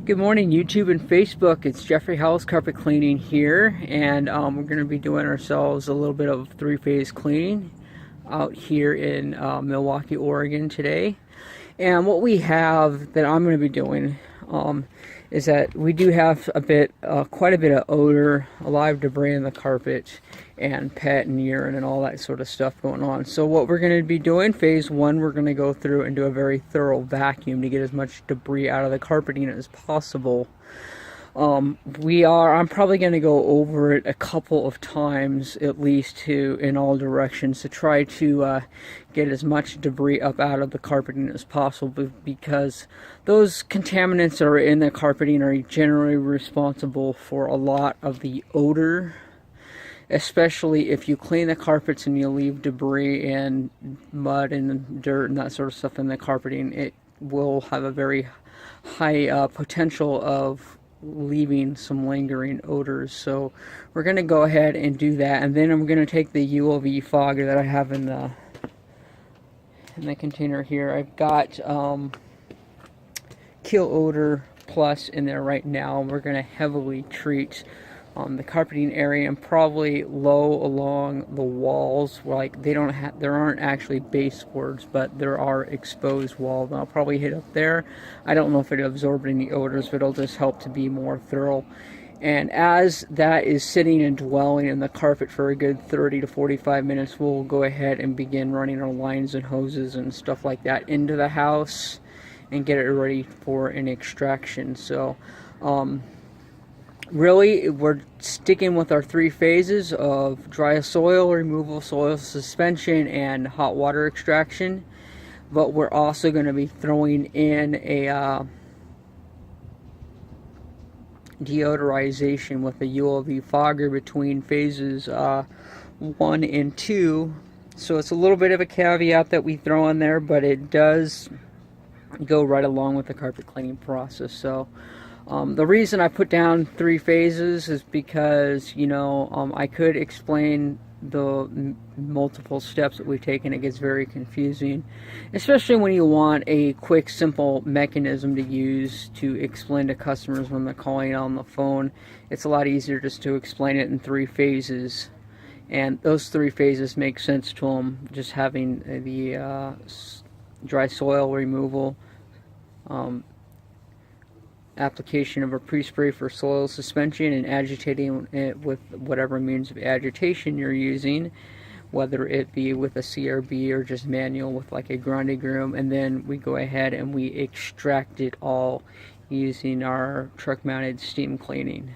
Good morning, YouTube and Facebook. It's Jeffrey Howells Carpet Cleaning here, and we're going to be doing ourselves a little bit of three-phase cleaning out here in Milwaukie, Oregon today. And what we have that I'm going to be doing is that we do have quite a bit of odor, a lot of debris in the carpet, and pet and urine and all that sort of stuff going on. So what we're going to be doing, phase one, we're going to go through and do a very thorough vacuum to get as much debris out of the carpeting as possible. I'm probably going to go over it a couple of times at least in all directions to try to get as much debris up out of the carpeting as possible, because those contaminants that are in the carpeting are generally responsible for a lot of the odor, especially if you clean the carpets and you leave debris and mud and dirt and that sort of stuff in the carpeting. It will have a very high potential of leaving some lingering odors. So we're going to go ahead and do that, and then I'm going to take the ULV fogger that I have in the container here. I've got Kill Odor Plus in there right now. We're going to heavily treat the carpeting area and probably low along the walls. Like there aren't actually baseboards, but there are exposed walls. And I'll probably hit up there. I don't know if it'll absorb any odors, but it'll just help to be more thorough. And as that is sitting and dwelling in the carpet for a good 30 to 45 minutes, we'll go ahead and begin running our lines and hoses and stuff like that into the house and get it ready for an extraction. So really, we're sticking with our three phases of dry soil removal, soil suspension, and hot water extraction. But we're also going to be throwing in a deodorization with a ULV fogger between phases 1 and 2. So it's a little bit of a caveat that we throw in there, but it does go right along with the carpet cleaning process. So the reason I put down three phases is because, I could explain the multiple steps that we've taken. It gets very confusing, especially when you want a quick, simple mechanism to use to explain to customers when they're calling on the phone. It's a lot easier just to explain it in three phases, and those three phases make sense to them. Just having the dry soil removal, application of a pre-spray for soil suspension, and agitating it with whatever means of agitation you're using, whether it be with a CRB or just manual with like a grinding broom. And then we go ahead and we extract it all using our truck-mounted steam cleaning.